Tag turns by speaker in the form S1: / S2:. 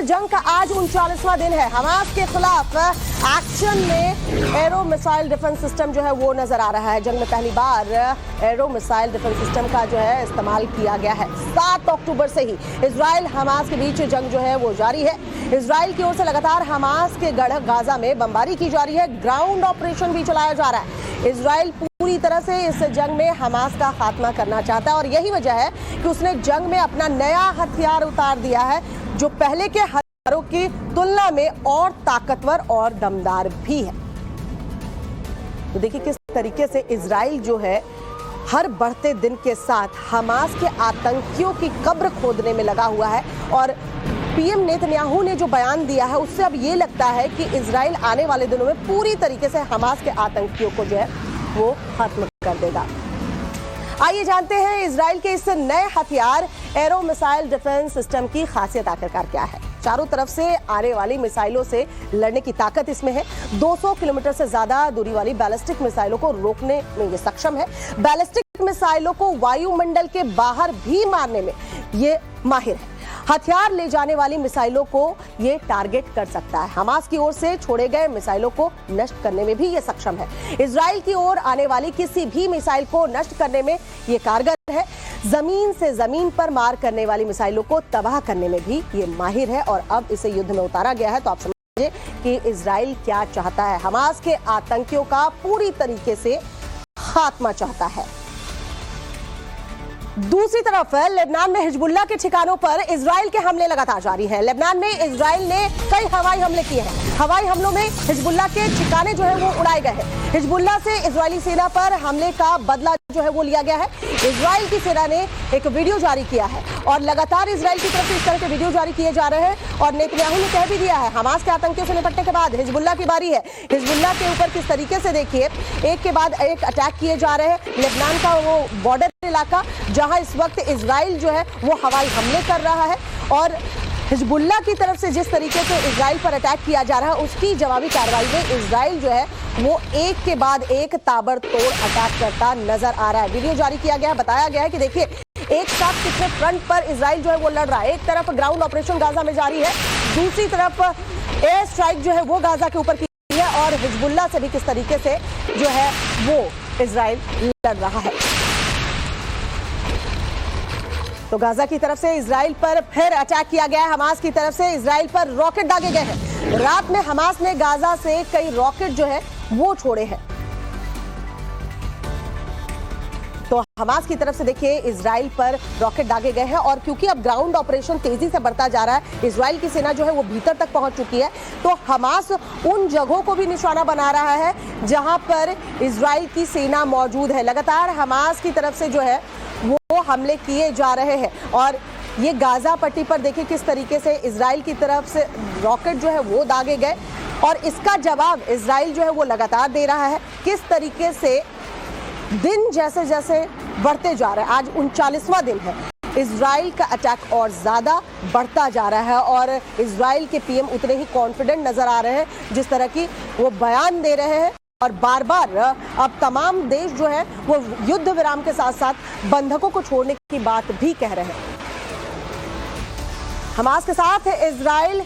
S1: जंग का आज 39वां दिन है। हमास के खिलाफ एक्शन में एरो मिसाइल डिफेंस सिस्टम जो है वो नजर आ रहा है। जंग में पहली बार एरो मिसाइल डिफेंस सिस्टम का जो है इस्तेमाल किया गया है। 7 अक्टूबर से ही इजराइल हमास के बीच जंग जो है वो जारी है। इजराइल की ओर से लगातार हमास के गढ़ गाजा में बमबारी की जा रही है। ग्राउंड ऑपरेशन भी चलाया जा रहा है। इजराइल पूरी तरह से इस जंग में हमास का खात्मा करना चाहता है और यही वजह है कि उसने जंग में अपना नया हथियार उतार दिया है, जो पहले के हथियारों की तुलना में और ताकतवर और दमदार भी है। तो देखिए किस तरीके से इजराइल जो है हर बढ़ते दिन के साथ हमास के आतंकियों की कब्र खोदने में लगा हुआ है। और पीएम नेतन्याहू ने जो बयान दिया है उससे अब ये लगता है कि इजराइल आने वाले दिनों में पूरी तरीके से हमास के आतंकियों को जो है वो खत्म कर देगा। आइए जानते हैं इजराइल के इस नए हथियार एरो मिसाइल डिफेंस सिस्टम की खासियत आखिरकार क्या है। चारों तरफ से आने वाली मिसाइलों से लड़ने की ताकत इसमें है। 200 किलोमीटर से ज्यादा दूरी वाली बैलिस्टिक मिसाइलों को रोकने में ये सक्षम है। बैलिस्टिक मिसाइलों को वायुमंडल के बाहर भी मारने में ये माहिर है। हथियार ले जाने वाली मिसाइलों को ये टारगेट कर सकता है। हमास की ओर से छोड़े गए मिसाइलों को नष्ट करने में भी ये सक्षम है। इजराइल की ओर आने वाली किसी भी मिसाइल को नष्ट करने में ये कारगर है। जमीन से जमीन पर मार करने वाली मिसाइलों को तबाह करने में भी ये माहिर है। और अब इसे युद्ध में उतारा गया है तो आप समझिए कि इजराइल क्या चाहता है। हमास के आतंकियों का पूरी तरीके से खात्मा चाहता है। दूसरी तरफ लेबनान में हिजबुल्लाह के ठिकानों पर इजराइल के हमले लगातार जारी हैं। लेबनान में इजराइल ने कई हवाई हमले किए हैं। हवाई हमलों में हिजबुल्लाह के ठिकाने जो है वो उड़ाए गए हैं। हिजबुल्लाह से इजरायली सेना पर हमले का बदला जो है वो लिया गया है। इजराइल की सेना ने एक वीडियो जारी किया है और लगातार इजराइल की तरफ से इस तरह के वीडियो जारी किए जा रहे हैं। और नेतन्याहू ने कह भी दिया है हमास के आतंकियों से निपटने के बाद हिजबुल्लाह की बारी है। हिजबुल्लाह के ऊपर किस तरीके से देखिए एक के बाद एक अटैक किए जा रहे हैं। लेबनान का वो बॉर्डर इलाका जहां इस वक्त इजराइल जो है वो हवाई हमले कर रहा है और हिजबुल्लाह की तरफ से जिस तरीके से इजराइल पर अटैक किया जा रहा है उसकी जवाबी कार्रवाई में इजराइल जो है वो एक के बाद एक ताबड़तोड़ अटैक करता नजर आ रहा है। वीडियो जारी किया गया है, बताया गया है कि देखिए एक साथ कितने फ्रंट पर इजराइल जो है वो लड़ रहा है। एक तरफ ग्राउंड ऑपरेशन गाजा में जारी है, दूसरी तरफ एयर स्ट्राइक जो है वो गाजा के ऊपर की है और हिजबुल्लाह से भी किस तरीके से जो है वो इजराइल लड़ रहा है। तो गाजा की तरफ से इजराइल पर फिर अटैक किया गया है। हमास की तरफ से इजराइल पर रॉकेट दागे गए हैं। रात में हमास ने गाजा से कई रॉकेट जो है वो छोड़े हैं। तो हमास की तरफ से देखिए इजराइल पर रॉकेट दागे गए हैं और क्योंकि अब ग्राउंड ऑपरेशन तेजी से बढ़ता जा रहा है, इजराइल की सेना जो है वो भीतर तक पहुंच चुकी है, तो हमास उन जगहों को भी निशाना बना रहा है जहां पर इजराइल की सेना मौजूद है। लगातार हमास की तरफ से जो है वो हमले किए जा रहे हैं और ये गाजा पट्टी पर देखिए किस तरीके से इजराइल की तरफ से रॉकेट जो है वो दागे गए और इसका जवाब इजराइल जो है वो लगातार दे रहा है। किस तरीके से दिन जैसे जैसे बढ़ते जा रहे हैं, आज 39वां दिन है, इजराइल का अटैक और ज्यादा बढ़ता जा रहा है और इजराइल के पीएम उतने ही कॉन्फिडेंट नजर आ रहे हैं जिस तरह की वो बयान दे रहे हैं और बार बार अब तमाम देश जो है वो युद्ध विराम के साथ साथ बंधकों को छोड़ने की बात भी कह रहे हैं। हमास के साथ इजराइल